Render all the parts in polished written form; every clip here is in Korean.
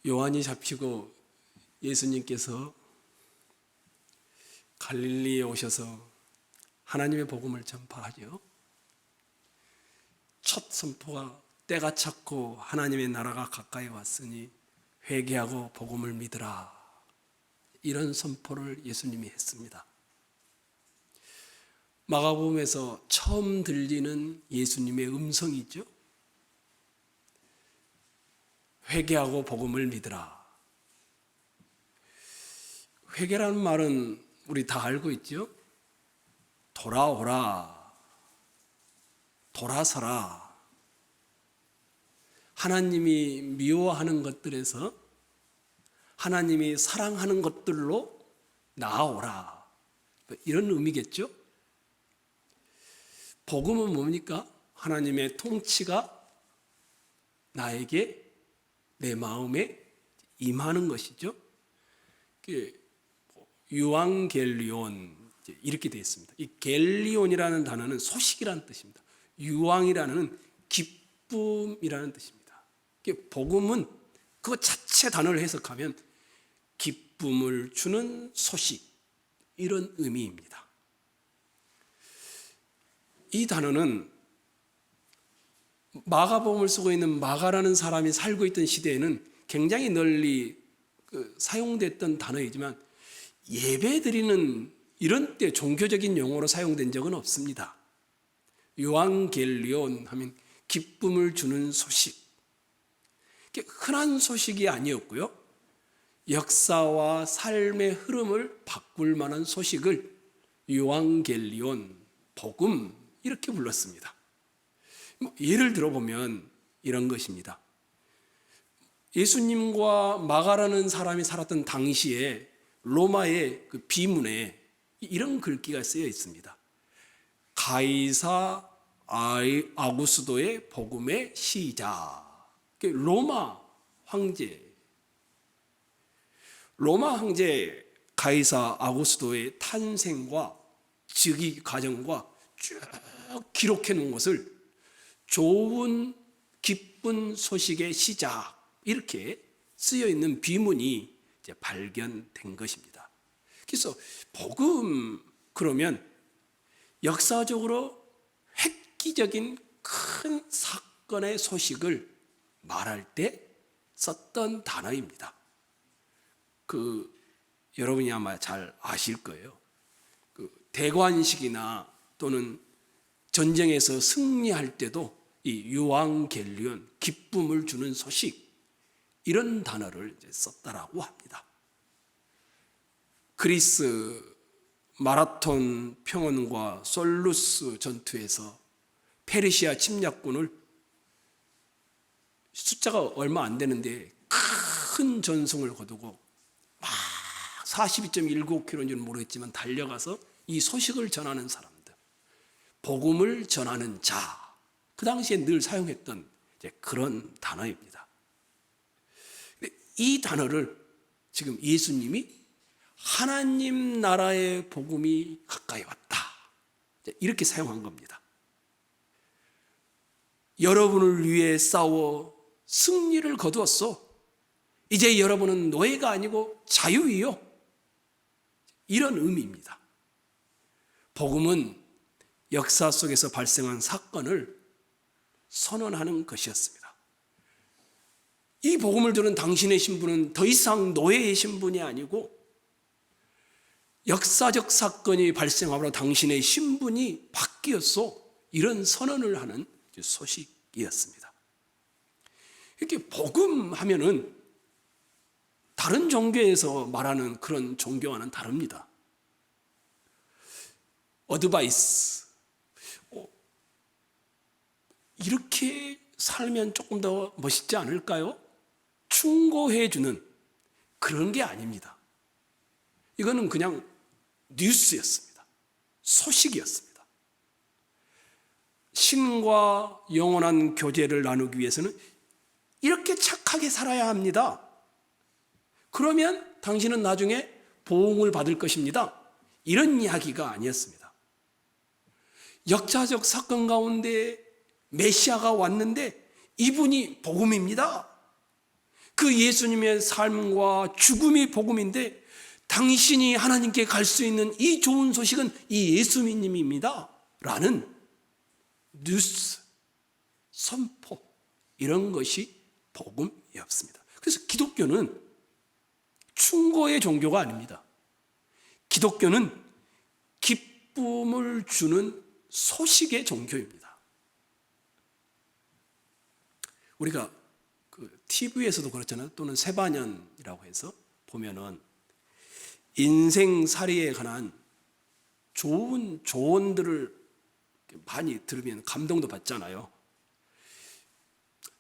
요한이 잡히고 예수님께서 갈릴리에 오셔서 하나님의 복음을 전파하죠. 첫 선포가 때가 찼고 하나님의 나라가 가까이 왔으니 회개하고 복음을 믿으라. 이런 선포를 예수님이 했습니다. 마가복음에서 처음 들리는 예수님의 음성이죠. 회개하고 복음을 믿으라. 회개라는 말은 우리 다 알고 있죠. 돌아오라, 돌아서라. 하나님이 미워하는 것들에서 하나님이 사랑하는 것들로 나아오라. 이런 의미겠죠. 복음은 뭡니까? 하나님의 통치가 나에게 내 마음에 임하는 것이죠. 유앙겔리온 이렇게 되어 있습니다. 이 겔리온이라는 단어는 소식이라는 뜻입니다. 유앙이라는 기쁨이라는 뜻입니다. 복음은 그 자체 단어를 해석하면 기쁨을 주는 소식, 이런 의미입니다. 이 단어는 마가복음을 쓰고 있는 마가라는 사람이 살고 있던 시대에는 굉장히 널리 사용됐던 단어이지만 예배드리는 이런 때 종교적인 용어로 사용된 적은 없습니다. 요한겔리온 하면 기쁨을 주는 소식. 흔한 소식이 아니었고요. 역사와 삶의 흐름을 바꿀 만한 소식을 요한겔리온, 복음 이렇게 불렀습니다. 예를 들어보면 이런 것입니다. 예수님과 마가라는 사람이 살았던 당시에 로마의 그 비문에 이런 글귀가 쓰여 있습니다. 가이사 아구스도의 복음의 시작. 로마 황제 가이사 아구스도의 탄생과 즉위 과정과 쭉 기록해 놓은 것을 좋은 기쁜 소식의 시작, 이렇게 쓰여 있는 비문이 이제 발견된 것입니다. 그래서 복음 그러면 역사적으로 획기적인 큰 사건의 소식을 말할 때 썼던 단어입니다. 여러분이 아마 잘 아실 거예요. 대관식이나 또는 전쟁에서 승리할 때도 이 유앙겔리온, 기쁨을 주는 소식, 이런 단어를 이제 썼다라고 합니다. 그리스 마라톤 평원과 솔루스 전투에서 페르시아 침략군을 숫자가 얼마 안 되는데 큰 전승을 거두고 막 42.195km인지는 모르겠지만 달려가서 이 소식을 전하는 사람들, 복음을 전하는 자, 그 당시에 늘 사용했던 이제 그런 단어입니다. 이 단어를 지금 예수님이 하나님 나라의 복음이 가까이 왔다, 이렇게 사용한 겁니다. 여러분을 위해 싸워 승리를 거두었어. 이제 여러분은 노예가 아니고 자유이요. 이런 의미입니다. 복음은 역사 속에서 발생한 사건을 선언하는 것이었습니다. 이 복음을 들은 당신의 신분은 더 이상 노예의 신분이 아니고 역사적 사건이 발생함으로 당신의 신분이 바뀌었어. 이런 선언을 하는 소식이었습니다. 이렇게 복음하면은 다른 종교에서 말하는 그런 종교와는 다릅니다. 어드바이스, 이렇게 살면 조금 더 멋있지 않을까요? 충고해주는 그런 게 아닙니다. 이거는 그냥 뉴스였습니다. 소식이었습니다. 신과 영원한 교제를 나누기 위해서는 이렇게 착하게 살아야 합니다. 그러면 당신은 나중에 보응을 받을 것입니다. 이런 이야기가 아니었습니다. 역사적 사건 가운데 메시아가 왔는데 이분이 복음입니다. 그 예수님의 삶과 죽음이 복음인데 당신이 하나님께 갈 수 있는 이 좋은 소식은 이 예수님입니다 라는 뉴스, 선포, 이런 것이 복음이었습니다. 그래서 기독교는 충고의 종교가 아닙니다. 기독교는 기쁨을 주는 소식의 종교입니다. 우리가 TV에서도 그렇잖아요. 또는 세반연이라고 해서 보면은 인생살이에 관한 좋은 조언들을 많이 들으면 감동도 받잖아요.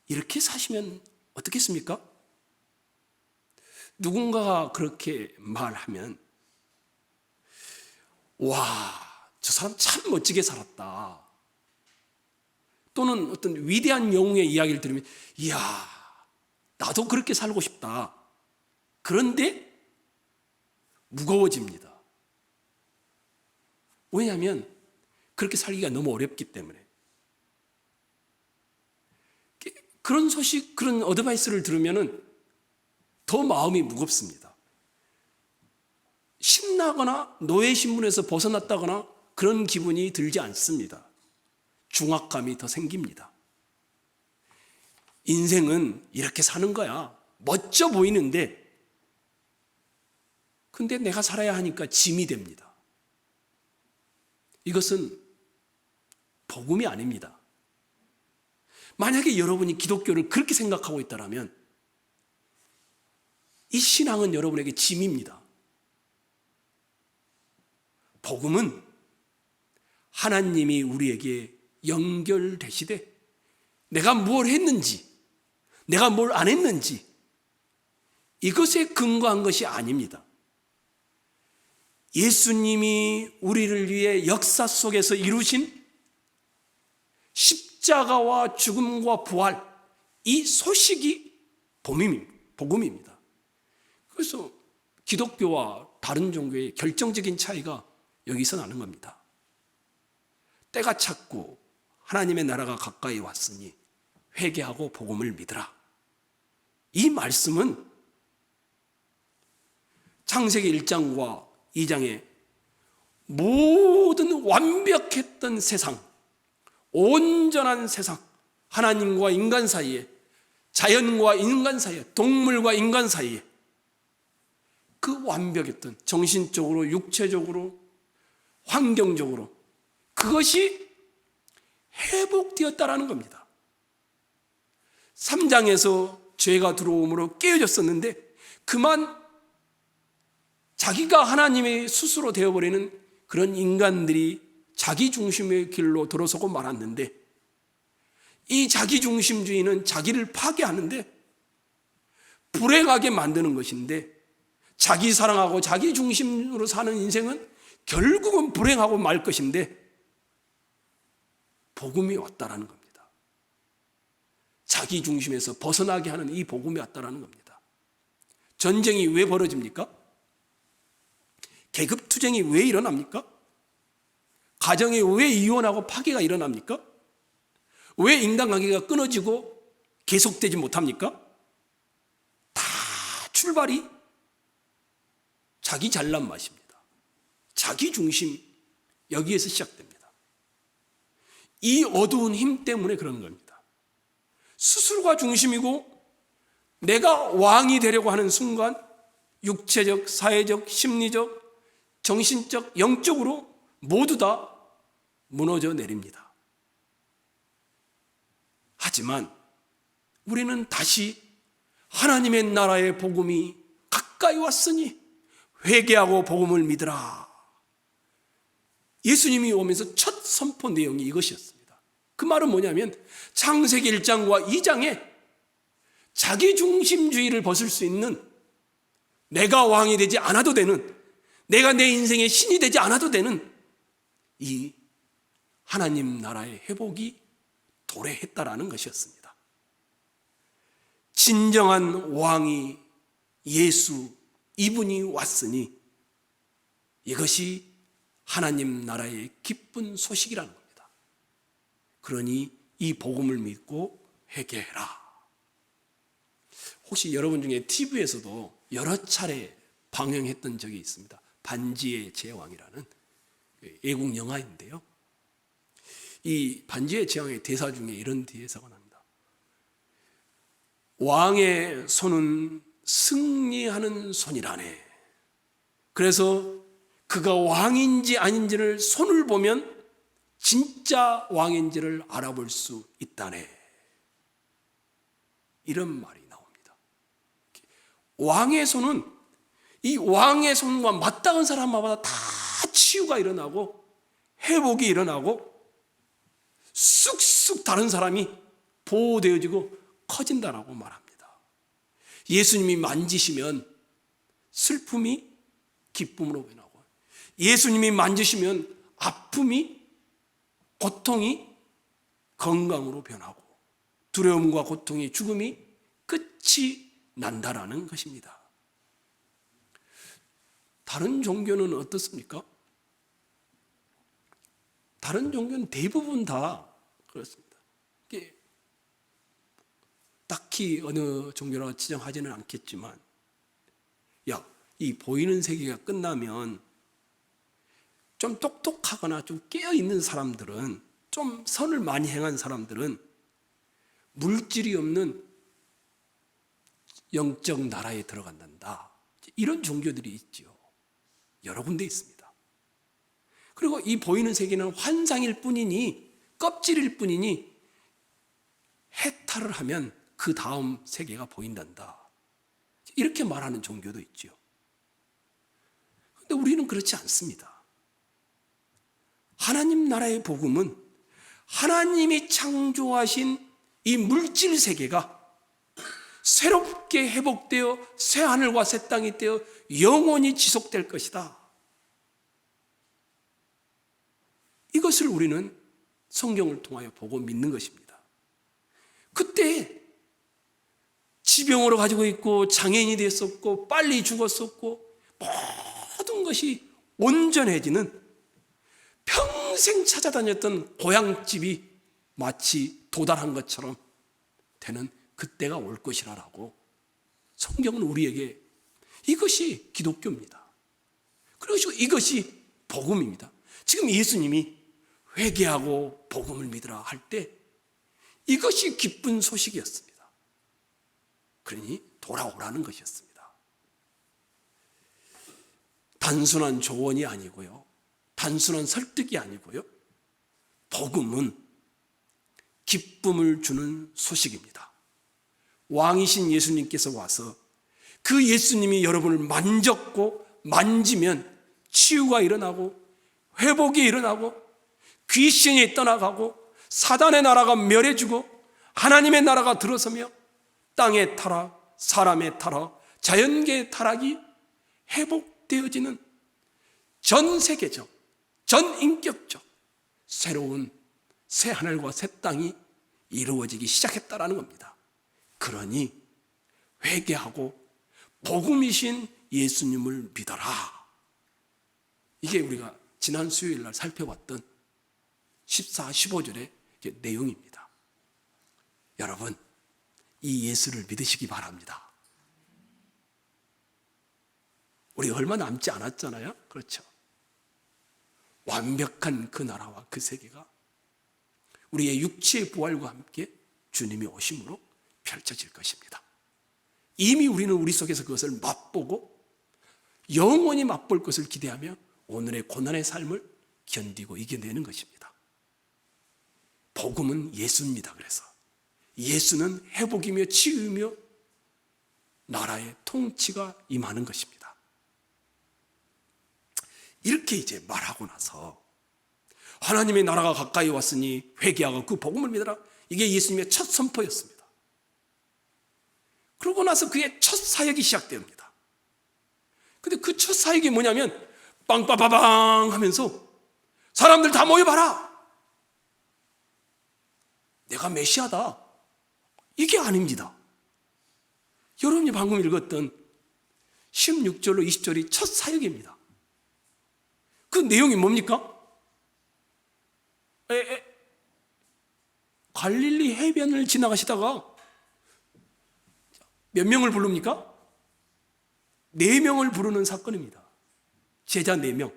이렇게 사시면 어떻겠습니까? 누군가가 그렇게 말하면 와, 저 사람 참 멋지게 살았다. 또는 어떤 위대한 영웅의 이야기를 들으면 이야, 나도 그렇게 살고 싶다. 그런데 무거워집니다. 왜냐하면 그렇게 살기가 너무 어렵기 때문에. 그런 소식, 그런 어드바이스를 들으면 더 마음이 무겁습니다. 신나거나 노예신분에서 벗어났다거나 그런 기분이 들지 않습니다. 중압감이 더 생깁니다. 인생은 이렇게 사는 거야. 멋져 보이는데 근데 내가 살아야 하니까 짐이 됩니다. 이것은 복음이 아닙니다. 만약에 여러분이 기독교를 그렇게 생각하고 있다면 이 신앙은 여러분에게 짐입니다. 복음은 하나님이 우리에게 연결되시되 내가 뭘 했는지, 내가 뭘 안 했는지 이것에 근거한 것이 아닙니다. 예수님이 우리를 위해 역사 속에서 이루신 십자가와 죽음과 부활, 이 소식이 복음입니다. 그래서 기독교와 다른 종교의 결정적인 차이가 여기서 나는 겁니다. 때가 찼고 하나님의 나라가 가까이 왔으니 회개하고 복음을 믿으라. 이 말씀은 창세기 1장과 2장에 모든 완벽했던 세상, 온전한 세상, 하나님과 인간 사이에, 자연과 인간 사이에, 동물과 인간 사이에 그 완벽했던 정신적으로, 육체적으로, 환경적으로 그것이 회복되었다라는 겁니다. 3장에서 죄가 들어옴으로 깨어졌었는데 그만 자기가 하나님의 스스로 되어버리는 그런 인간들이 자기 중심의 길로 들어서고 말았는데 이 자기 중심주의는 자기를 파괴하는데 불행하게 만드는 것인데 자기 사랑하고 자기 중심으로 사는 인생은 결국은 불행하고 말 것인데 복음이 왔다라는 겁니다. 자기 중심에서 벗어나게 하는 이 복음이 왔다라는 겁니다. 전쟁이 왜 벌어집니까? 계급투쟁이 왜 일어납니까? 가정에 왜 이혼하고 파괴가 일어납니까? 왜 인간관계가 끊어지고 계속되지 못합니까? 다 출발이 자기 잘난 맛입니다. 자기 중심, 여기에서 시작됩니다. 이 어두운 힘 때문에 그런 겁니다. 스스로가 중심이고 내가 왕이 되려고 하는 순간 육체적, 사회적, 심리적, 정신적, 영적으로 모두 다 무너져 내립니다. 하지만 우리는 다시 하나님의 나라의 복음이 가까이 왔으니 회개하고 복음을 믿으라. 예수님이 오면서 첫 선포 내용이 이것이었습니다. 그 말은 뭐냐면 창세기 1장과 2장에 자기 중심주의를 벗을 수 있는, 내가 왕이 되지 않아도 되는, 내가 내 인생의 신이 되지 않아도 되는 이 하나님 나라의 회복이 도래했다라는 것이었습니다. 진정한 왕이 예수, 이분이 왔으니 이것이 하나님 나라의 기쁜 소식이라는 겁니다. 그러니 이 복음을 믿고 회개해라. 혹시 여러분 중에 TV에서도 여러 차례 방영했던 적이 있습니다. 반지의 제왕이라는 외국 영화인데요. 이 반지의 제왕의 대사 중에 이런 대사가 납니다. 왕의 손은 승리하는 손이라네. 그래서 그가 왕인지 아닌지를 손을 보면 진짜 왕인지를 알아볼 수 있다네. 이런 말이 나옵니다. 왕의 손은 이 왕의 손과 맞닿은 사람마다 다 치유가 일어나고 회복이 일어나고 쑥쑥 다른 사람이 보호되어지고 커진다라고 말합니다. 예수님이 만지시면 슬픔이 기쁨으로 변하고, 예수님이 만지시면 아픔이, 고통이 건강으로 변하고, 두려움과 고통이, 죽음이 끝이 난다라는 것입니다. 다른 종교는 어떻습니까? 다른 종교는 대부분 다 그렇습니다. 딱히 어느 종교라고 지정하지는 않겠지만, 이 보이는 세계가 끝나면 좀 똑똑하거나 좀 깨어있는 사람들은, 좀 선을 많이 행한 사람들은 물질이 없는 영적 나라에 들어간단다. 이런 종교들이 있지요. 여러 군데 있습니다. 그리고 이 보이는 세계는 환상일 뿐이니, 껍질일 뿐이니, 해탈을 하면 그 다음 세계가 보인단다. 이렇게 말하는 종교도 있지요. 그런데 우리는 그렇지 않습니다. 하나님 나라의 복음은 하나님이 창조하신 이 물질 세계가 새롭게 회복되어 새 하늘과 새 땅이 되어 영원히 지속될 것이다. 이것을 우리는 성경을 통하여 보고 믿는 것입니다. 그때 지병으로 가지고 있고 장애인이 됐었고 빨리 죽었었고 모든 것이 온전해지는, 평생 찾아다녔던 고향집이 마치 도달한 것처럼 되는 그때가 올 것이라고 성경은 우리에게, 이것이 기독교입니다. 그리고 이것이 복음입니다. 지금 예수님이 회개하고 복음을 믿으라 할 때 이것이 기쁜 소식이었습니다. 그러니 돌아오라는 것이었습니다. 단순한 조언이 아니고요, 단순한 설득이 아니고요, 복음은 기쁨을 주는 소식입니다. 왕이신 예수님께서 와서 그 예수님이 여러분을 만졌고 만지면 치유가 일어나고 회복이 일어나고 귀신이 떠나가고 사단의 나라가 멸해지고 하나님의 나라가 들어서며 땅의 타락, 사람의 타락, 자연계의 타락이 회복되어지는 전 세계적, 전 인격적 새로운 새 하늘과 새 땅이 이루어지기 시작했다라는 겁니다. 그러니 회개하고 복음이신 예수님을 믿어라. 이게 우리가 지난 수요일 날 살펴봤던 14, 15절의 내용입니다. 여러분, 이 예수를 믿으시기 바랍니다. 우리 얼마 남지 않았잖아요. 그렇죠? 완벽한 그 나라와 그 세계가 우리의 육체의 부활과 함께 주님이 오심으로 펼쳐질 것입니다. 이미 우리는 우리 속에서 그것을 맛보고 영원히 맛볼 것을 기대하며 오늘의 고난의 삶을 견디고 이겨내는 것입니다. 복음은 예수입니다. 그래서 예수는 회복이며 치유이며 나라의 통치가 임하는 것입니다. 이렇게 이제 말하고 나서 하나님의 나라가 가까이 왔으니 회개하고 그 복음을 믿어라. 이게 예수님의 첫 선포였습니다. 그러고 나서 그의 첫 사역이 시작됩니다. 근데 그 첫 사역이 뭐냐면 빵빠바방 하면서 사람들 다 모여봐라. 내가 메시아다. 이게 아닙니다. 여러분이 방금 읽었던 16절로 20절이 첫 사역입니다. 그 내용이 뭡니까? 갈릴리 해변을 지나가시다가 몇 명을 부릅니까? 4명을 부르는 사건입니다. 제자 4명.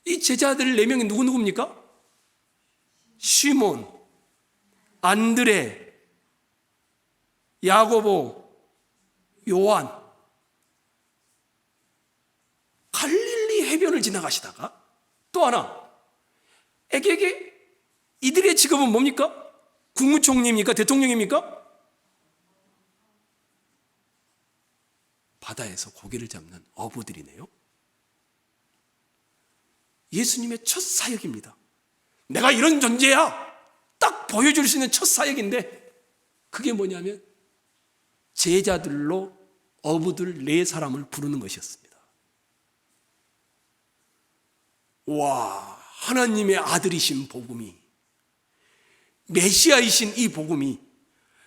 이 제자들 4명이 누구입니까? 시몬, 안드레, 야고보, 요한. 갈릴리 해변을 지나가시다가 또 하나, 에게게 이들의 직업은 뭡니까? 국무총리입니까? 대통령입니까? 바다에서 고기를 잡는 어부들이네요. 예수님의 첫 사역입니다. 내가 이런 존재야 딱 보여줄 수 있는 첫 사역인데, 그게 뭐냐면 제자들로 어부들 4사람을 부르는 것이었습니다. 와, 하나님의 아들이신 복음이, 메시아이신 이 복음이,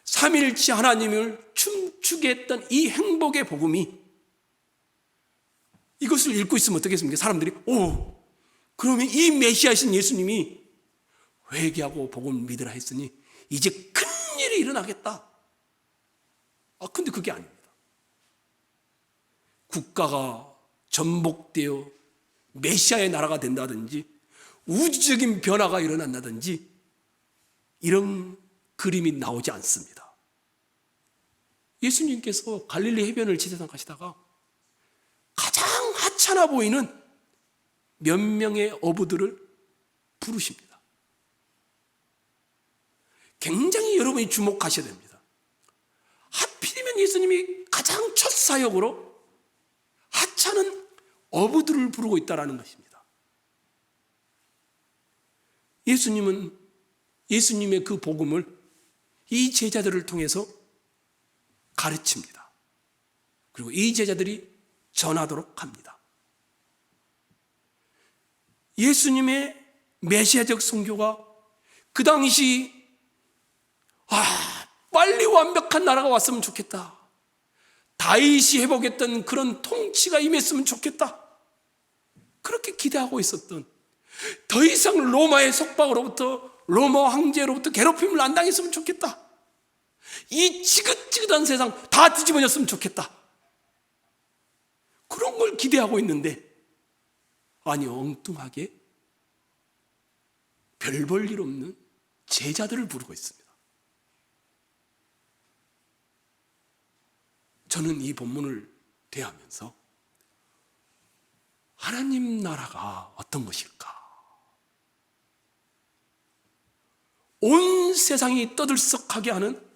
삼위일체 하나님을 춤추게 했던 이 행복의 복음이, 이것을 읽고 있으면 어떻겠습니까? 사람들이 그러면 이 메시아이신 예수님이 회개하고 복음을 믿으라 했으니 이제 큰일이 일어나겠다. 근데 그게 아닙니다. 국가가 전복되어 메시아의 나라가 된다든지 우주적인 변화가 일어난다든지 이런 그림이 나오지 않습니다. 예수님께서 갈릴리 해변을 지나가시다가 가장 하찮아 보이는 몇 명의 어부들을 부르십니다. 굉장히 여러분이 주목하셔야 됩니다. 하필이면 예수님이 가장 첫 사역으로 하찮은 어부들을 부르고 있다는 것입니다. 예수님은 예수님의 그 복음을 이 제자들을 통해서 가르칩니다. 그리고 이 제자들이 전하도록 합니다. 예수님의 메시아적 선교가 그 당시 빨리 완벽한 나라가 왔으면 좋겠다. 다윗이 회복했던 그런 통치가 임했으면 좋겠다. 그렇게 기대하고 있었던, 더 이상 로마의 속박으로부터, 로마 황제로부터 괴롭힘을 안 당했으면 좋겠다. 이 지긋지긋한 세상 다 뒤집어졌으면 좋겠다. 그런 걸 기대하고 있는데, 아니, 엉뚱하게 별 볼 일 없는 제자들을 부르고 있습니다. 저는 이 본문을 대하면서 하나님 나라가 어떤 것일까? 온 세상이 떠들썩하게 하는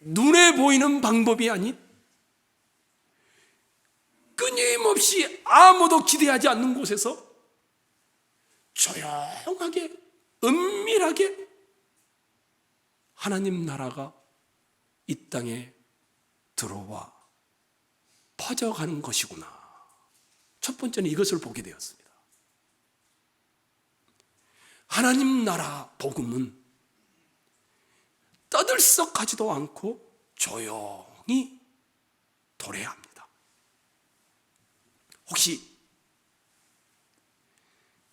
눈에 보이는 방법이 아닌 끊임없이 아무도 기대하지 않는 곳에서 조용하게 은밀하게 하나님 나라가 이 땅에 들어와 퍼져가는 것이구나. 첫 번째는 이것을 보게 되었습니다. 하나님 나라 복음은 떠들썩하지도 않고 조용히 도래합니다. 혹시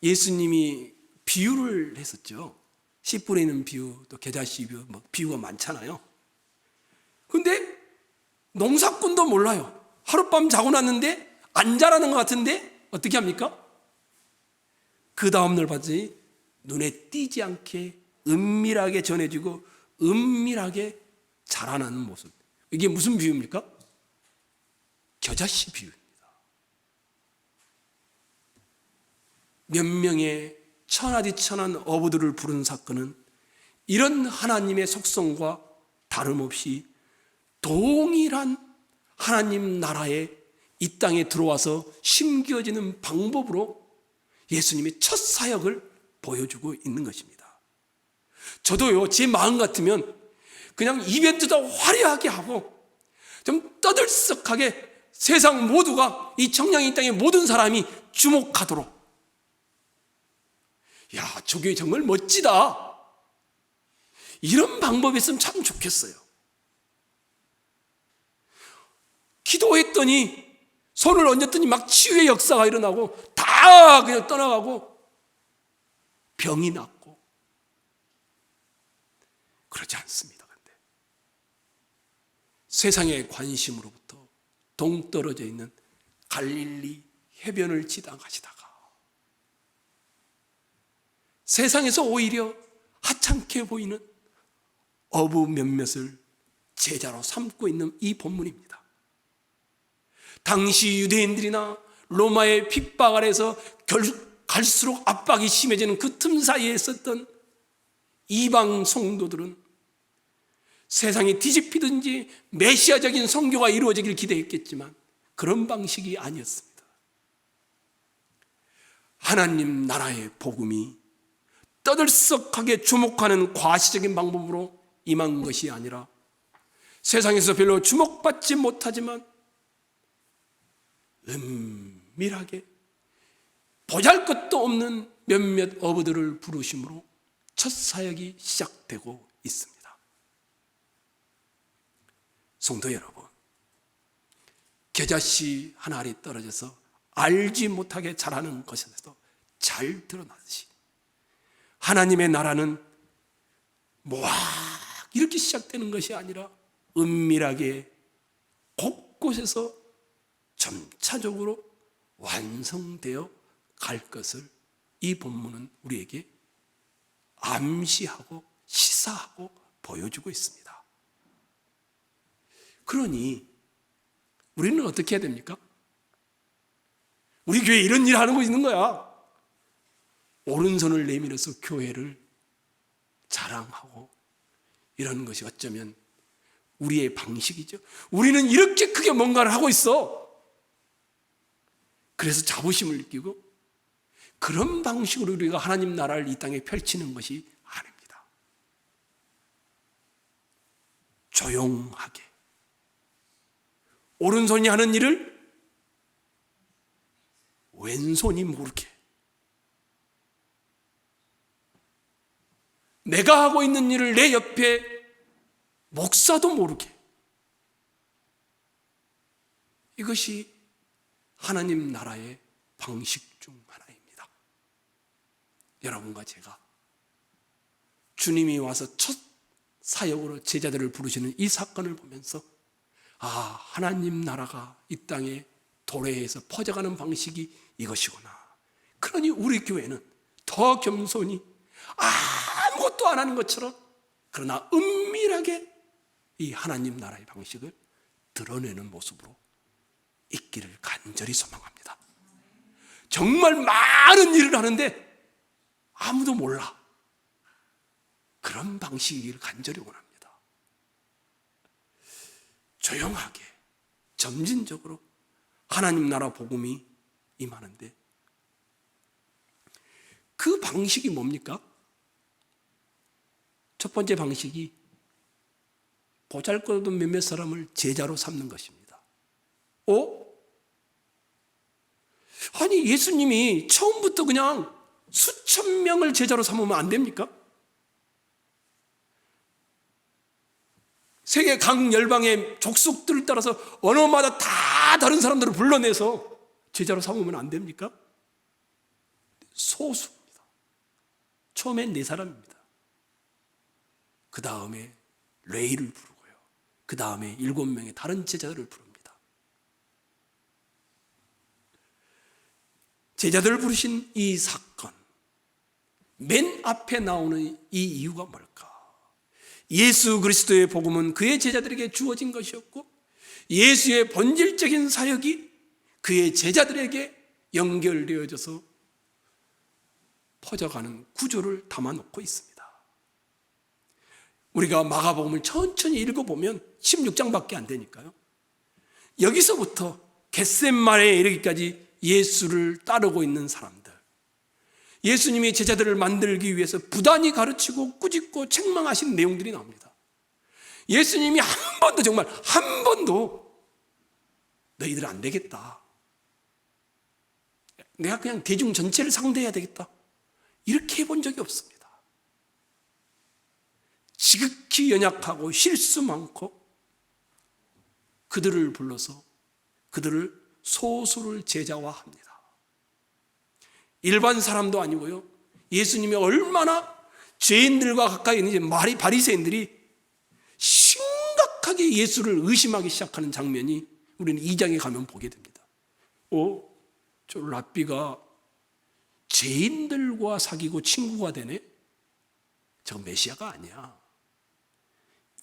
예수님이 비유를 했었죠. 씨 뿌리는 비유, 또 겨자씨 비유, 비유가 많잖아요. 근데 농사꾼도 몰라요. 하룻밤 자고 났는데 안 자라는 것 같은데 어떻게 합니까? 그 다음날 봤더니 눈에 띄지 않게 은밀하게 전해지고 은밀하게 자라나는 모습. 이게 무슨 비유입니까? 겨자씨 비유입니다. 몇 명의 천하디천한 어부들을 부른 사건은 이런 하나님의 속성과 다름없이 동일한 하나님 나라에 이 땅에 들어와서 심겨지는 방법으로 예수님의 첫 사역을 보여주고 있는 것입니다. 저도요, 제 마음 같으면 그냥 이벤트도 화려하게 하고 좀 떠들썩하게 세상 모두가, 이 청량이 땅의 모든 사람이 주목하도록, 야, 저 교회 정말 멋지다, 이런 방법이 있으면 참 좋겠어요. 기도했더니, 손을 얹었더니 막 치유의 역사가 일어나고 다 그냥 떠나가고 병이 낫고, 그러지 않습니다. 근데 세상의 관심으로부터 동떨어져 있는 갈릴리 해변을 지나가시다가 세상에서 오히려 하찮게 보이는 어부 몇몇을 제자로 삼고 있는 이 본문입니다. 당시 유대인들이나 로마의 핍박 아래서 갈수록 압박이 심해지는 그 틈 사이에 있었던 이방 성도들은 세상이 뒤집히든지 메시아적인 선교가 이루어지길 기대했겠지만 그런 방식이 아니었습니다. 하나님 나라의 복음이 떠들썩하게 주목하는 과시적인 방법으로 임한 것이 아니라 세상에서 별로 주목받지 못하지만 은밀하게 보잘것도 없는 몇몇 어부들을 부르심으로 첫 사역이 시작되고 있습니다. 성도 여러분, 겨자씨 한 알이 떨어져서 알지 못하게 자라는 것에서도 잘 드러나듯이 하나님의 나라는 막 이렇게 시작되는 것이 아니라 은밀하게 곳곳에서 점차적으로 완성되어 갈 것을 이 본문은 우리에게 암시하고 시사하고 보여주고 있습니다. 그러니 우리는 어떻게 해야 됩니까? 우리 교회에 이런 일 하는 거 있는 거야. 오른손을 내밀어서 교회를 자랑하고 이런 것이 어쩌면 우리의 방식이죠. 우리는 이렇게 크게 뭔가를 하고 있어. 그래서 자부심을 느끼고 그런 방식으로 우리가 하나님 나라를 이 땅에 펼치는 것이 아닙니다. 조용하게 오른손이 하는 일을 왼손이 모르게, 내가 하고 있는 일을 내 옆에 목사도 모르게, 이것이 하나님 나라의 방식 중 하나입니다. 여러분과 제가 주님이 와서 첫 사역으로 제자들을 부르시는 이 사건을 보면서 하나님 나라가 이 땅에 도래해서 퍼져가는 방식이 이것이구나. 그러니 우리 교회는 더 겸손히 아무것도 안 하는 것처럼 그러나 은밀하게 이 하나님 나라의 방식을 드러내는 모습으로 있기를 간절히 소망합니다. 정말 많은 일을 하는데 아무도 몰라. 그런 방식이기를 간절히 원합니다. 조용하게 점진적으로 하나님 나라 복음이 임하는데 그 방식이 뭡니까? 첫 번째 방식이 보잘것없는 몇몇 사람을 제자로 삼는 것입니다. 아니 예수님이 처음부터 그냥 수천 명을 제자로 삼으면 안 됩니까? 세계 각 열방의 족속들을 따라서 언어마다 다 다른 사람들을 불러내서 제자로 삼으면 안 됩니까? 소수입니다. 처음엔 4사람입니다. 그 다음에 레이를 부르고요. 그 다음에 7명의 다른 제자들을 부릅니다. 제자들을 부르신 이 사건, 맨 앞에 나오는 이 이유가 뭘까? 예수 그리스도의 복음은 그의 제자들에게 주어진 것이었고 예수의 본질적인 사역이 그의 제자들에게 연결되어져서 퍼져가는 구조를 담아놓고 있습니다. 우리가 마가복음을 천천히 읽어보면 16장밖에 안 되니까요. 여기서부터 겟세마네에 이르기까지 예수를 따르고 있는 사람들, 예수님이 제자들을 만들기 위해서 부단히 가르치고 꾸짖고 책망하신 내용들이 나옵니다. 예수님이 한 번도, 정말 한 번도 너희들 안 되겠다, 내가 그냥 대중 전체를 상대해야 되겠다, 이렇게 해본 적이 없습니다. 지극히 연약하고 실수 많고 그들을 불러서 그들을 소수를 제자화합니다. 일반 사람도 아니고요, 예수님이 얼마나 죄인들과 가까이 있는지 바리새인들이 심각하게 급격하게 예수를 의심하기 시작하는 장면이 우리는 2장에 가면 보게 됩니다. 저 랍비가 죄인들과 사귀고 친구가 되네? 저거 메시아가 아니야.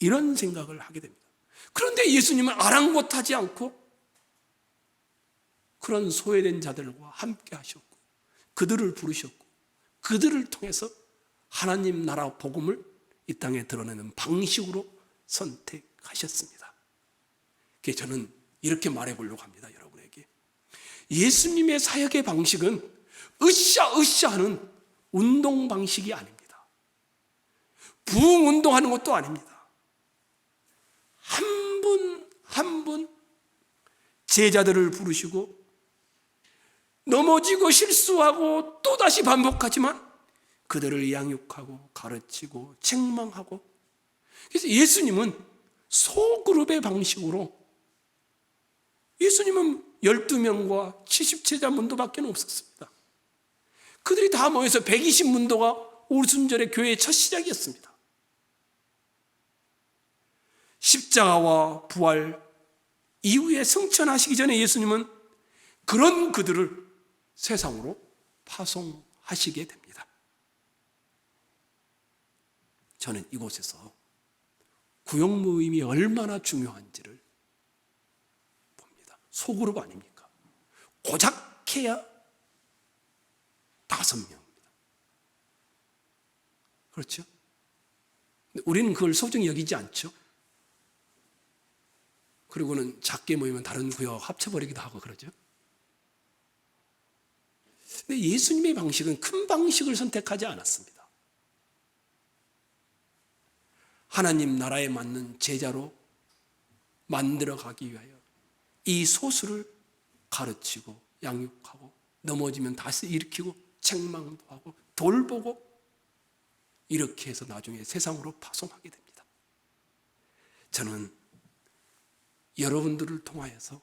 이런 생각을 하게 됩니다. 그런데 예수님은 아랑곳하지 않고 그런 소외된 자들과 함께 하셨고 그들을 부르셨고 그들을 통해서 하나님 나라 복음을 이 땅에 드러내는 방식으로 선택하셨습니다. 그래서 저는 이렇게 말해보려고 합니다. 여러분에게 예수님의 사역의 방식은 으쌰으쌰 하는 운동 방식이 아닙니다. 부흥운동하는 것도 아닙니다. 한 분 한 분 제자들을 부르시고 넘어지고 실수하고 또다시 반복하지만 그들을 양육하고 가르치고 책망하고, 그래서 예수님은 소그룹의 방식으로, 예수님은 12명과 70제자문도밖에 없었습니다. 그들이 다 모여서 120문도가 오순절의 교회의 첫 시작이었습니다. 십자가와 부활 이후에 승천하시기 전에 예수님은 그런 그들을 세상으로 파송하시게 됩니다. 저는 이곳에서 구역 모임이 얼마나 중요한지를 봅니다. 소그룹 아닙니까? 고작 해야 5명입니다. 그렇죠? 우리는 그걸 소중히 여기지 않죠. 그리고는 작게 모이면 다른 구역 합쳐버리기도 하고 그러죠. 근데 예수님의 방식은 큰 방식을 선택하지 않았습니다. 하나님 나라에 맞는 제자로 만들어가기 위하여 이 소수를 가르치고 양육하고 넘어지면 다시 일으키고 책망도 하고 돌보고 이렇게 해서 나중에 세상으로 파송하게 됩니다. 저는 여러분들을 통하여서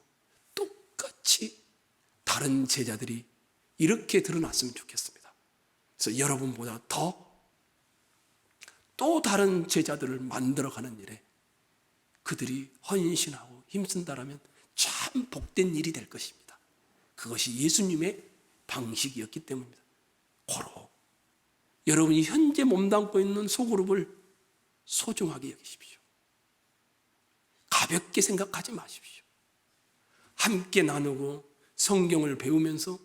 똑같이 다른 제자들이 이렇게 드러났으면 좋겠습니다. 그래서 여러분보다 또 다른 제자들을 만들어가는 일에 그들이 헌신하고 힘쓴다라면 참 복된 일이 될 것입니다. 그것이 예수님의 방식이었기 때문입니다. 고로 여러분이 현재 몸담고 있는 소그룹을 소중하게 여기십시오. 가볍게 생각하지 마십시오. 함께 나누고 성경을 배우면서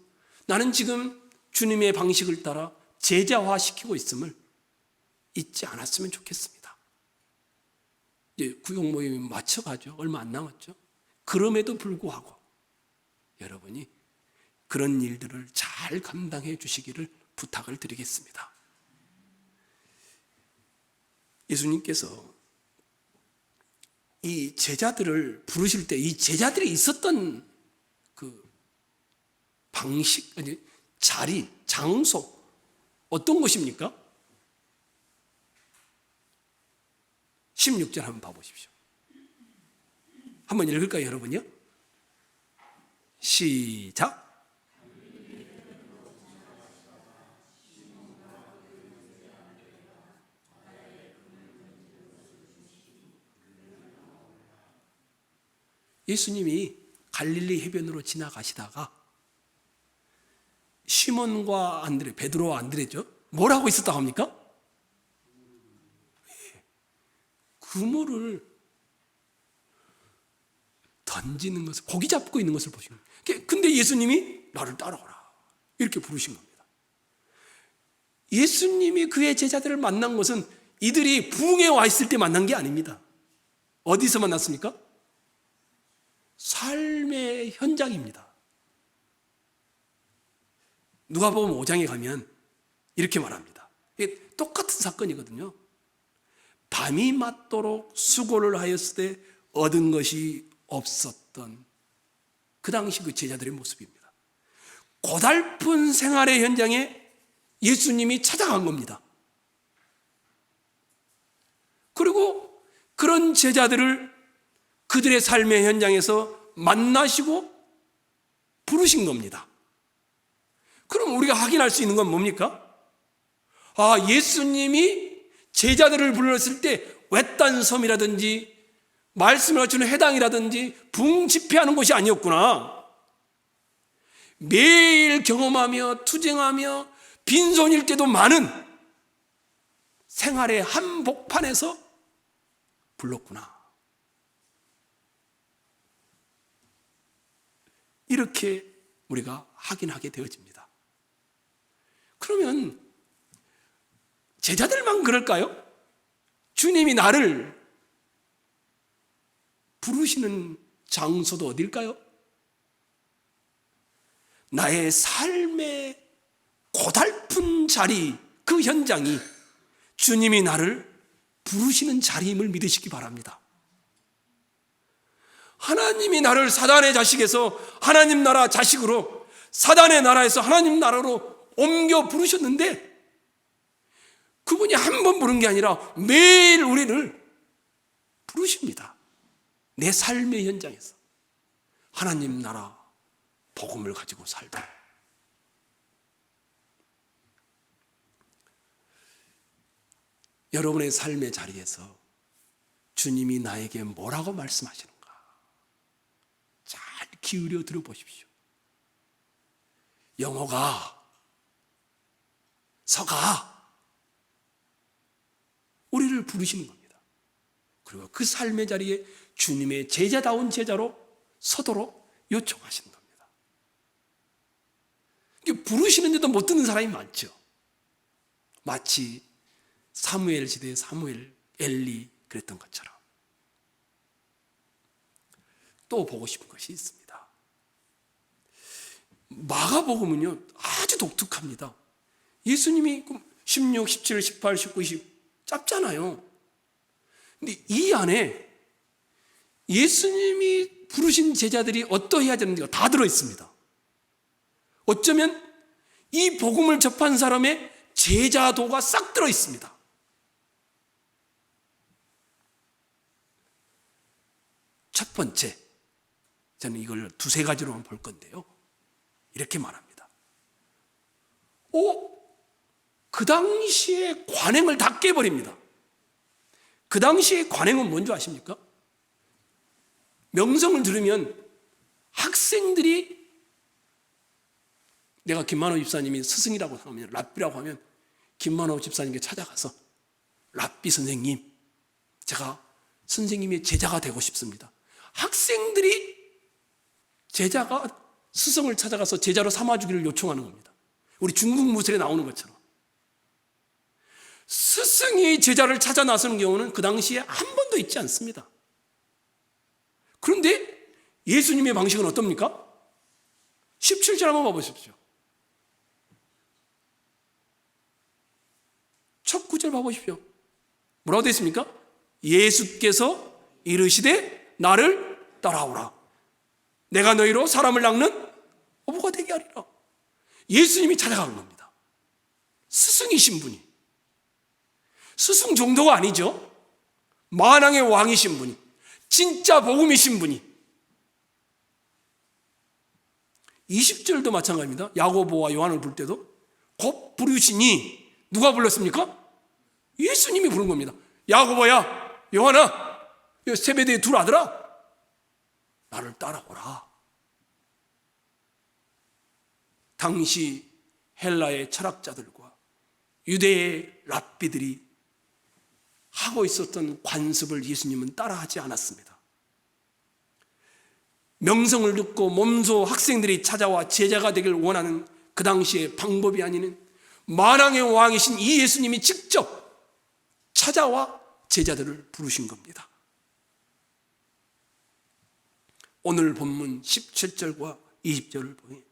나는 지금 주님의 방식을 따라 제자화시키고 있음을 잊지 않았으면 좋겠습니다. 이제 구역 모임이 맞춰가죠. 얼마 안 남았죠. 그럼에도 불구하고 여러분이 그런 일들을 잘 감당해 주시기를 부탁을 드리겠습니다. 예수님께서 이 제자들을 부르실 때 이 제자들이 있었던 그 방식, 아니 자리, 장소 어떤 곳입니까? 16절 한번 봐보십시오. 한번 읽을까요, 여러분요? 시작. 예수님이 갈릴리 해변으로 지나가시다가 시몬과 안드레, 베드로와 안드레죠. 뭘 하고 있었다고 합니까? 그물을 던지는 것을, 고기 잡고 있는 것을 보시는 거예요. 근데 예수님이 나를 따라오라 이렇게 부르신 겁니다. 예수님이 그의 제자들을 만난 것은 이들이 부흥에 와 있을 때 만난 게 아닙니다. 어디서 만났습니까? 삶의 현장입니다. 누가복음 5장에 가면 이렇게 말합니다. 이게 똑같은 사건이거든요. 밤이 맞도록 수고를 하였을 때 얻은 것이 없었던 그 당시 그 제자들의 모습입니다. 고달픈 생활의 현장에 예수님이 찾아간 겁니다. 그리고 그런 제자들을 그들의 삶의 현장에서 만나시고 부르신 겁니다. 그럼 우리가 확인할 수 있는 건 뭡니까? 예수님이 제자들을 불렀을 때 외딴 섬이라든지 말씀을 갖추는 회당이라든지 붕 집회하는 곳이 아니었구나. 매일 경험하며 투쟁하며 빈손일 때도 많은 생활의 한복판에서 불렀구나. 이렇게 우리가 확인하게 되어집니다. 그러면 제자들만 그럴까요? 주님이 나를 부르시는 장소도 어딜까요? 나의 삶의 고달픈 자리, 그 현장이 주님이 나를 부르시는 자리임을 믿으시기 바랍니다. 하나님이 나를 사단의 자식에서 하나님 나라 자식으로, 사단의 나라에서 하나님 나라로 옮겨 부르셨는데, 그분이 한 번 부른 게 아니라 매일 우리를 부르십니다. 내 삶의 현장에서 하나님 나라 복음을 가지고 살다. 여러분의 삶의 자리에서 주님이 나에게 뭐라고 말씀하시는가 잘 기울여 들어보십시오. 영호가, 서가, 우리를 부르시는 겁니다. 그리고 그 삶의 자리에 주님의 제자다운 제자로 서도록 요청하시는 겁니다. 부르시는데도 못 듣는 사람이 많죠. 마치 사무엘 시대의 사무엘, 엘리 그랬던 것처럼. 또 보고 싶은 것이 있습니다. 마가복음은요 아주 독특합니다. 예수님이 16, 17, 18, 19, 20 짧잖아요. 근데 이 안에 예수님이 부르신 제자들이 어떠해야 되는지가 다 들어있습니다. 어쩌면 이 복음을 접한 사람의 제자도가 싹 들어있습니다. 첫 번째, 저는 이걸 두세 가지로만 볼 건데요. 이렇게 말합니다. 그 당시의 관행을 다 깨버립니다. 그 당시의 관행은 뭔지 아십니까? 명성을 들으면 학생들이, 내가 김만호 집사님이 스승이라고 하면, 랍비라고 하면 김만호 집사님께 찾아가서 랍비 선생님, 제가 선생님의 제자가 되고 싶습니다. 학생들이 스승을 찾아가서 제자로 삼아주기를 요청하는 겁니다. 우리 중국 무술에 나오는 것처럼. 스승이 제자를 찾아 나서는 경우는 그 당시에 한 번도 있지 않습니다. 그런데 예수님의 방식은 어떻습니까? 17절 한번 봐보십시오. 첫 구절 봐보십시오. 뭐라고 되어 있습니까? 예수께서 이르시되 나를 따라오라. 내가 너희로 사람을 낚는 어부가 되게 하리라. 예수님이 찾아간 겁니다. 스승이신 분이. 스승 정도가 아니죠. 만왕의 왕이신 분이, 진짜 복음이신 분이. 20절도 마찬가지입니다. 야고보와 요한을 부를 때도 곧 부르시니 누가 불렀습니까? 예수님이 부른 겁니다. 야고보야, 요한아, 세베대의 두 아들아, 나를 따라오라. 당시 헬라의 철학자들과 유대의 랍비들이 하고 있었던 관습을 예수님은 따라하지 않았습니다. 명성을 듣고 몸소 학생들이 찾아와 제자가 되길 원하는 그 당시의 방법이 아닌 만왕의 왕이신 이 예수님이 직접 찾아와 제자들을 부르신 겁니다. 오늘 본문 17절과 20절을 보니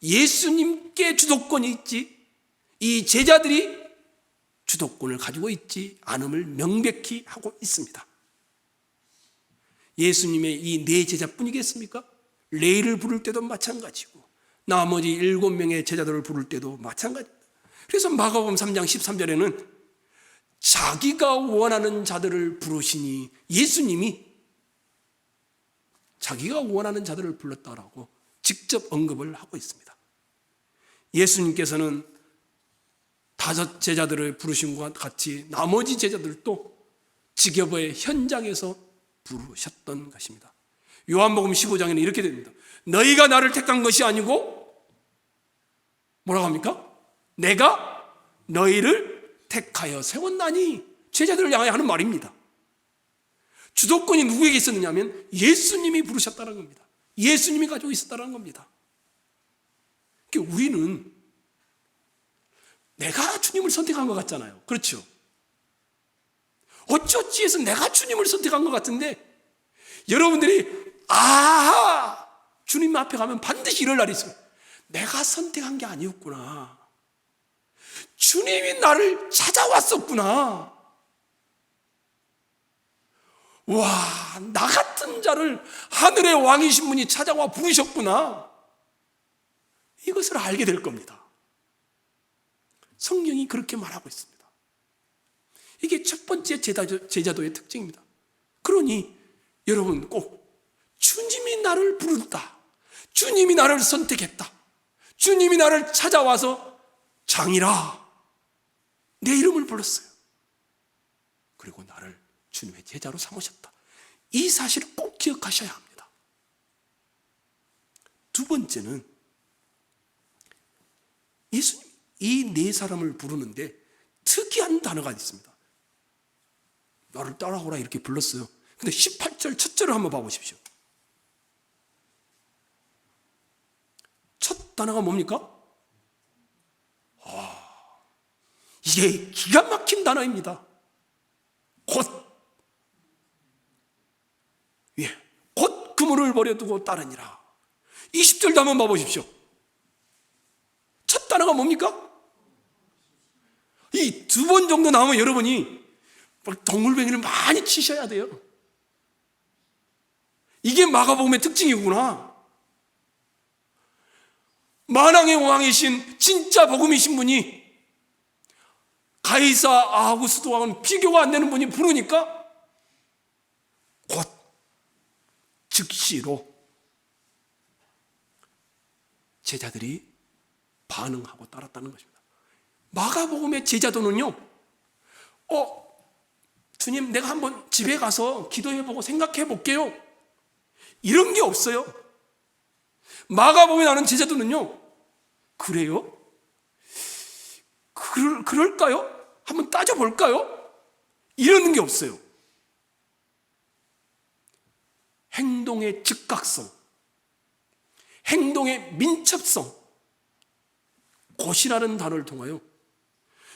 예수님께 주도권이 있지, 이 제자들이 주도권을 가지고 있지 않음을 명백히 하고 있습니다. 예수님의 이 네 제자뿐이겠습니까? 레위를 부를 때도 마찬가지고 나머지 7명의 제자들을 부를 때도 마찬가지입니다. 그래서 마가복음 3장 13절에는 자기가 원하는 자들을 부르시니, 예수님이 자기가 원하는 자들을 불렀다라고 직접 언급을 하고 있습니다. 예수님께서는 5 제자들을 부르신 것과 같이 나머지 제자들도 지교부의 현장에서 부르셨던 것입니다. 요한복음 15장에는 이렇게 됩니다. 너희가 나를 택한 것이 아니고 뭐라고 합니까? 내가 너희를 택하여 세웠나니. 제자들을 향하여 하는 말입니다. 주도권이 누구에게 있었느냐 하면 예수님이 부르셨다는 겁니다. 예수님이 가지고 있었다는 겁니다. 그러니까 우리는 내가 주님을 선택한 것 같잖아요. 그렇죠? 어찌어찌해서 내가 주님을 선택한 것 같은데 여러분들이 주님 앞에 가면 반드시 이럴 날이 있어요. 내가 선택한 게 아니었구나. 주님이 나를 찾아왔었구나. 와, 나 같은 자를 하늘의 왕이신 분이 찾아와 부르셨구나. 이것을 알게 될 겁니다. 성경이 그렇게 말하고 있습니다. 이게 첫 번째 제자도의 특징입니다. 그러니 여러분 꼭 주님이 나를 부른다. 주님이 나를 선택했다. 주님이 나를 찾아와서 장이라 내 이름을 불렀어요. 그리고 나를 주님의 제자로 삼으셨다. 이 사실을 꼭 기억하셔야 합니다. 두 번째는 예수님 이 네 사람을 부르는데 특이한 단어가 있습니다. 나를 따라오라 이렇게 불렀어요. 근데 18절 첫 절을 한번 봐보십시오. 첫 단어가 뭡니까? 이게 기가 막힌 단어입니다. 곧 그물을 버려두고 따르니라. 20절도 한번 봐보십시오. 첫 단어가 뭡니까? 이 두 번 정도 나오면 여러분이 동물뱅이를 많이 치셔야 돼요. 이게 마가복음의 특징이구나. 만왕의 왕이신 진짜 복음이신 분이 가이사 아우구스도 왕은 비교가 안 되는 분이 부르니까 곧 즉시로 제자들이 반응하고 따랐다는 것입니다. 마가복음의 제자도는요, 주님 내가 한번 집에 가서 기도해보고 생각해볼게요, 이런 게 없어요. 마가복음에 나오는 제자도는요, 그래요? 그럴까요? 한번 따져볼까요? 이러는 게 없어요. 행동의 즉각성, 행동의 민첩성, 곧이라는 단어를 통하여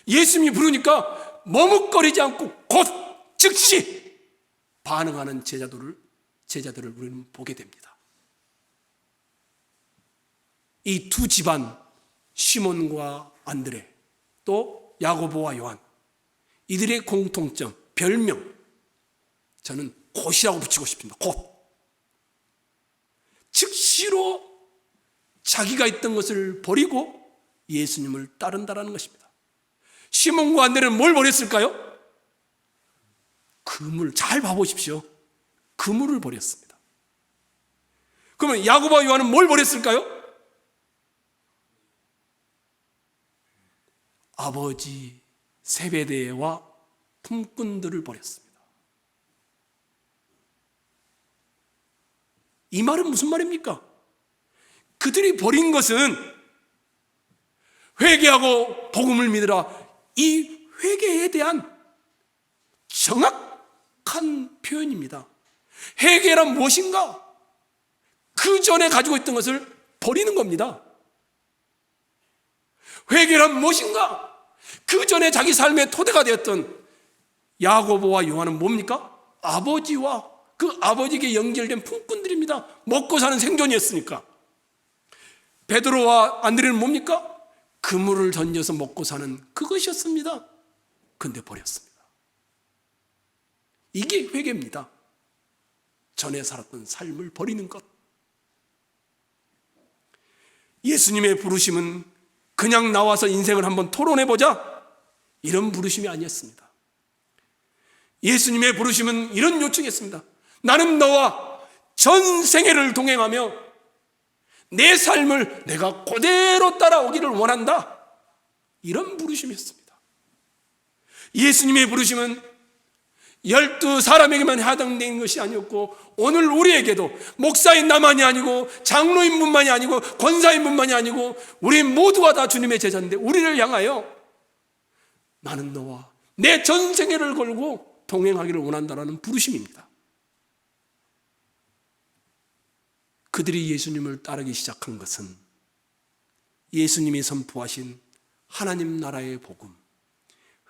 예수님이 부르니까 머뭇거리지 않고 곧 즉시 반응하는 제자들을 우리는 보게 됩니다. 이 두 집안, 시몬과 안드레, 또 야고보와 요한, 이들의 공통점, 별명, 저는 곧이라고 붙이고 싶습니다. 곧. 즉시로 자기가 있던 것을 버리고 예수님을 따른다는 것입니다. 시몬과 안드레는 뭘 버렸을까요? 그물, 잘 봐보십시오. 그물을 버렸습니다. 그러면 야고보와 요한은 뭘 버렸을까요? 아버지 세베대와 품꾼들을 버렸습니다. 이 말은 무슨 말입니까? 그들이 버린 것은 회개하고 복음을 믿으라, 이 회개에 대한 정확한 표현입니다. 회개란 무엇인가? 그 전에 가지고 있던 것을 버리는 겁니다. 회개란 무엇인가? 그 전에 자기 삶의 토대가 되었던 야고보와 요한은 뭡니까? 아버지와 그 아버지에게 연결된 품꾼들입니다. 먹고 사는 생존이었으니까. 베드로와 안드레는 뭡니까? 그물을 던져서 먹고 사는 그것이었습니다. 근데 버렸습니다. 이게 회개입니다. 전에 살았던 삶을 버리는 것. 예수님의 부르심은 그냥 나와서 인생을 한번 토론해보자, 이런 부르심이 아니었습니다. 예수님의 부르심은 이런 요청이었습니다. 나는 너와 전생애를 동행하며 내 삶을 내가 그대로 따라오기를 원한다, 이런 부르심이었습니다. 예수님의 부르심은 12사람에게만 해당되는 것이 아니었고 오늘 우리에게도 목사인 나만이 아니고 장로인분만이 아니고 권사인분만이 아니고 우리 모두가 다 주님의 제자인데 우리를 향하여 나는 너와 내 전생애를 걸고 동행하기를 원한다라는 부르심입니다. 그들이 예수님을 따르기 시작한 것은 예수님이 선포하신 하나님 나라의 복음,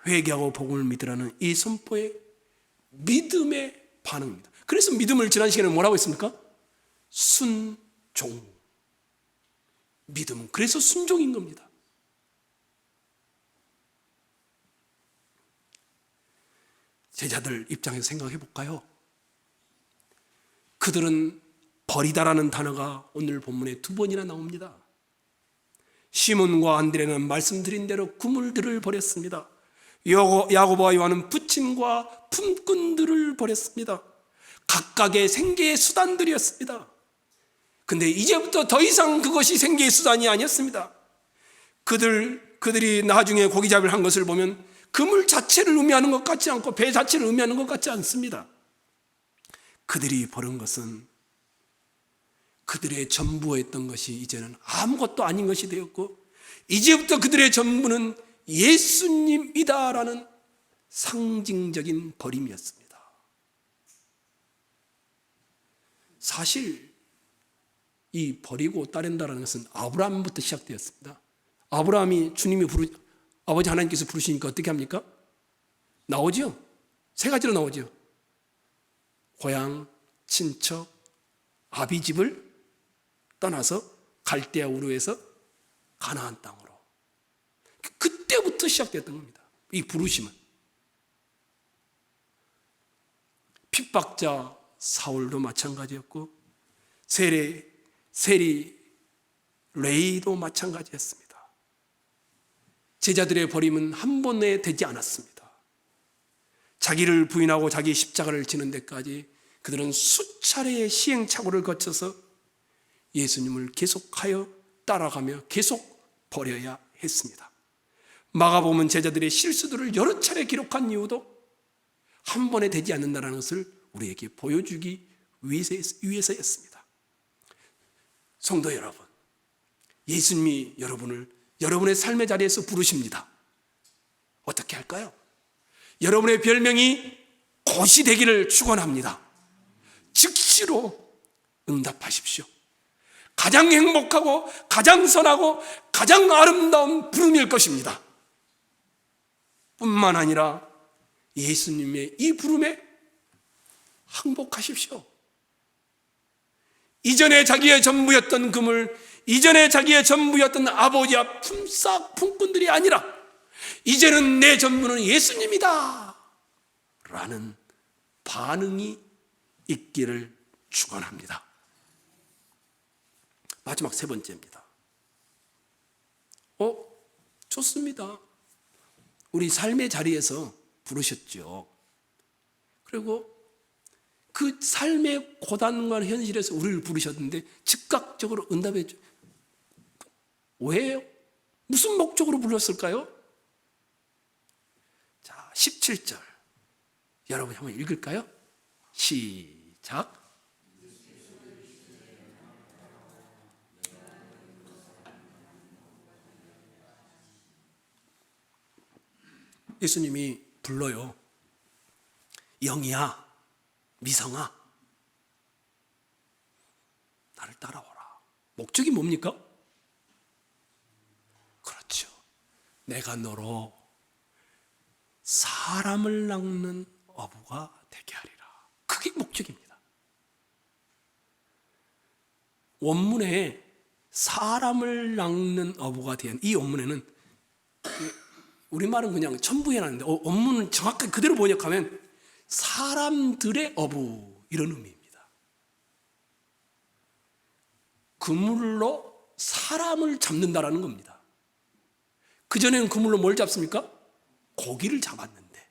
회개하고 복음을 믿으라는 이 선포의 믿음의 반응입니다. 그래서 믿음을 지난 시간에 뭐라고 했습니까? 순종. 믿음은 그래서 순종인 겁니다. 제자들 입장에서 생각해 볼까요? 그들은 버리다라는 단어가 오늘 본문에 2번이나 나옵니다. 시몬과 안드레는 말씀드린 대로 그물들을 버렸습니다. 야고보와 요한은 부침과 품꾼들을 버렸습니다. 각각의 생계의 수단들이었습니다. 근데 이제부터 더 이상 그것이 생계의 수단이 아니었습니다. 그들이 나중에 고기잡이를 한 것을 보면 그물 자체를 의미하는 것 같지 않고 배 자체를 의미하는 것 같지 않습니다. 그들이 버린 것은 그들의 전부였던 것이 이제는 아무것도 아닌 것이 되었고 이제부터 그들의 전부는 예수님이다라는 상징적인 버림이었습니다. 사실 이 버리고 따른다는 것은 아브라함부터 시작되었습니다. 아브라함이 아버지 하나님께서 부르시니까 어떻게 합니까? 나오죠. 3가지로 나오죠. 고향, 친척, 아비집을 떠나서 갈대아 우르에서 가나안 땅으로. 그때부터 시작됐던 겁니다. 이 부르심은. 핍박자 사울도 마찬가지였고 세리 레이도 마찬가지였습니다. 제자들의 버림은 한 번에 되지 않았습니다. 자기를 부인하고 자기 십자가를 지는 데까지 그들은 수차례의 시행착오를 거쳐서 예수님을 계속하여 따라가며 계속 버려야 했습니다. 마가복음은 제자들의 실수들을 여러 차례 기록한 이유도 한 번에 되지 않는다는 것을 우리에게 보여주기 위해서였습니다. 성도 여러분, 예수님이 여러분을 여러분의 삶의 자리에서 부르십니다. 어떻게 할까요? 여러분의 별명이 곧이 되기를 축원합니다. 즉시로 응답하십시오. 가장 행복하고 가장 선하고 가장 아름다운 부름일 것입니다. 뿐만 아니라 예수님의 이 부름에 항복하십시오. 이전에 자기의 전부였던 그물, 이전에 자기의 전부였던 아버지와 품꾼들이 아니라 이제는 내 전부는 예수님이다 라는 반응이 있기를 축원합니다. 마지막 3번째입니다. 좋습니다. 우리 삶의 자리에서 부르셨죠. 그리고 그 삶의 고단과 현실에서 우리를 부르셨는데 즉각적으로 응답했죠. 왜요? 무슨 목적으로 불렀을까요? 자, 17절 여러분 한번 읽을까요? 시작. 예수님이 불러요. 영이야, 미성아, 나를 따라오라. 목적이 뭡니까? 그렇죠. 내가 너로 사람을 낚는 어부가 되게 하리라. 그게 목적입니다. 원문에 사람을 낚는 어부가 된 이 원문에는 우리말은 그냥 첨부해놨는데 원문은 정확하게 그대로 번역하면 사람들의 어부 이런 의미입니다. 그물로 사람을 잡는다라는 겁니다. 그전에는 그물로 뭘 잡습니까? 고기를 잡았는데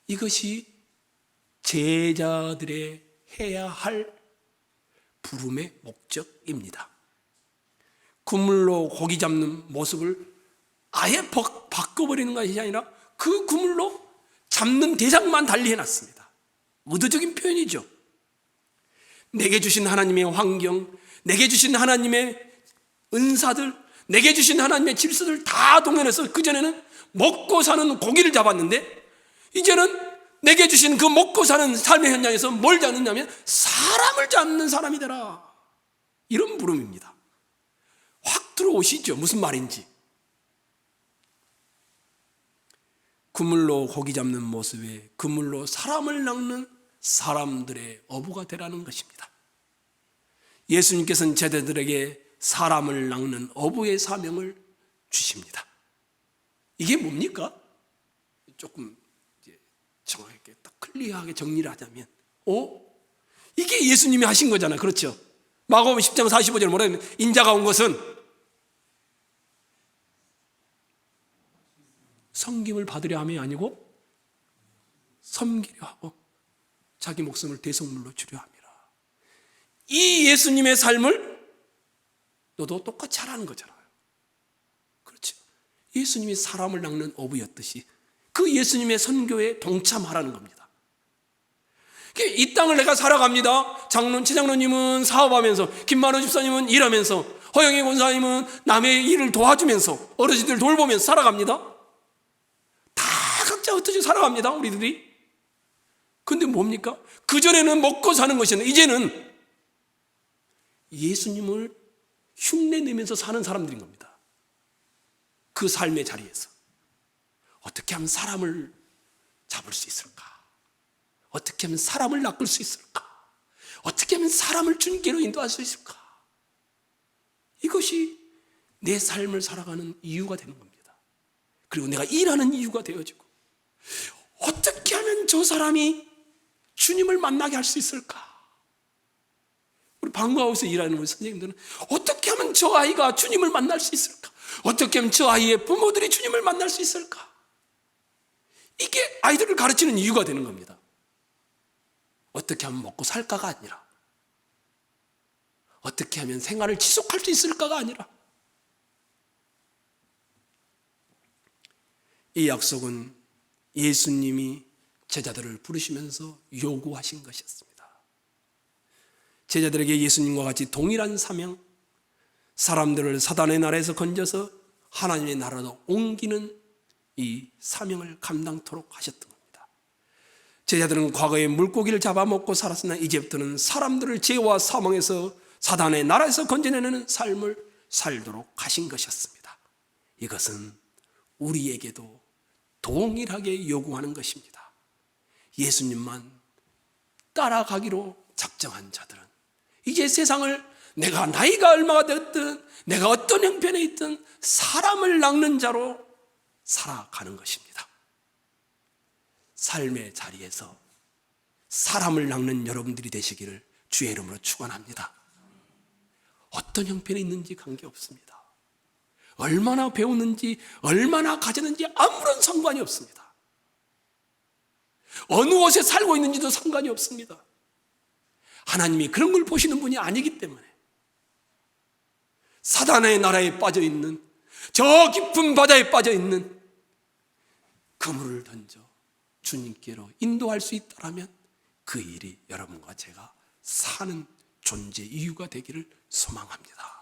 이것이 제자들의 해야 할 부름의 목적입니다. 그물로 고기 잡는 모습을 아예 바꿔버리는 것이 아니라 그 그물로 잡는 대상만 달리 해놨습니다. 의도적인 표현이죠. 내게 주신 하나님의 환경, 내게 주신 하나님의 은사들, 내게 주신 하나님의 질서들 다 동원해서 그전에는 먹고 사는 고기를 잡았는데 이제는 내게 주신 그 먹고 사는 삶의 현장에서 뭘 잡느냐면 사람을 잡는 사람이 되라. 이런 부름입니다. 확 들어오시죠. 무슨 말인지. 그물로 고기 잡는 모습에 그물로 사람을 낚는 사람들의 어부가 되라는 것입니다. 예수님께서는 제자들에게 사람을 낚는 어부의 사명을 주십니다. 이게 뭡니까? 조금 정확하게 딱 클리어하게 정리를 하자면 이게 예수님이 하신 거잖아요. 그렇죠? 마가복음 10장 45절 뭐라 했냐면 인자가 온 것은 섬김을 받으려 함이 아니고 섬기려 하고 자기 목숨을 대속물로 주려 함이라. 이 예수님의 삶을 너도 똑같이 하라는 거잖아요. 그렇죠? 예수님이 사람을 낚는 어부였듯이 그 예수님의 선교에 동참하라는 겁니다. 이 땅을 내가 살아갑니다. 최장로님은 사업하면서, 김만호 집사님은 일하면서, 허영희 권사님은 남의 일을 도와주면서, 어르신들 돌보면서 살아갑니다. 다 각자 어떻게 살아갑니다, 우리들이. 근데 뭡니까? 그전에는 먹고 사는 것이었는데 이제는 예수님을 흉내내면서 사는 사람들인 겁니다. 그 삶의 자리에서 어떻게 하면 사람을 잡을 수 있을까? 어떻게 하면 사람을 낚을 수 있을까? 어떻게 하면 사람을 주님께로 인도할 수 있을까? 이것이 내 삶을 살아가는 이유가 되는 겁니다. 그리고 내가 일하는 이유가 되어지고 어떻게 하면 저 사람이 주님을 만나게 할 수 있을까? 우리 방과후에서 일하는 우리 선생님들은 어떻게 하면 저 아이가 주님을 만날 수 있을까? 어떻게 하면 저 아이의 부모들이 주님을 만날 수 있을까? 이게 아이들을 가르치는 이유가 되는 겁니다. 어떻게 하면 먹고 살까가 아니라 어떻게 하면 생활을 지속할 수 있을까가 아니라 이 약속은 예수님이 제자들을 부르시면서 요구하신 것이었습니다. 제자들에게 예수님과 같이 동일한 사명, 사람들을 사단의 나라에서 건져서 하나님의 나라로 옮기는 이 사명을 감당토록 하셨던 겁니다. 제자들은 과거에 물고기를 잡아먹고 살았으나 이제부터는 사람들을 죄와 사망에서 사단의 나라에서 건져내는 삶을 살도록 하신 것이었습니다. 이것은 우리에게도 동일하게 요구하는 것입니다. 예수님만 따라가기로 작정한 자들은 이제 세상을 내가 나이가 얼마가 되었든 내가 어떤 형편에 있든 사람을 낚는 자로 살아가는 것입니다. 삶의 자리에서 사람을 낚는 여러분들이 되시기를 주의 이름으로 축원합니다. 어떤 형편에 있는지 관계없습니다. 얼마나 배웠는지 얼마나 가졌는지 아무런 상관이 없습니다. 어느 곳에 살고 있는지도 상관이 없습니다. 하나님이 그런 걸 보시는 분이 아니기 때문에 사단의 나라에 빠져있는 저 깊은 바다에 빠져있는 그물을 던져 주님께로 인도할 수 있다면 그 일이 여러분과 제가 사는 존재 이유가 되기를 소망합니다.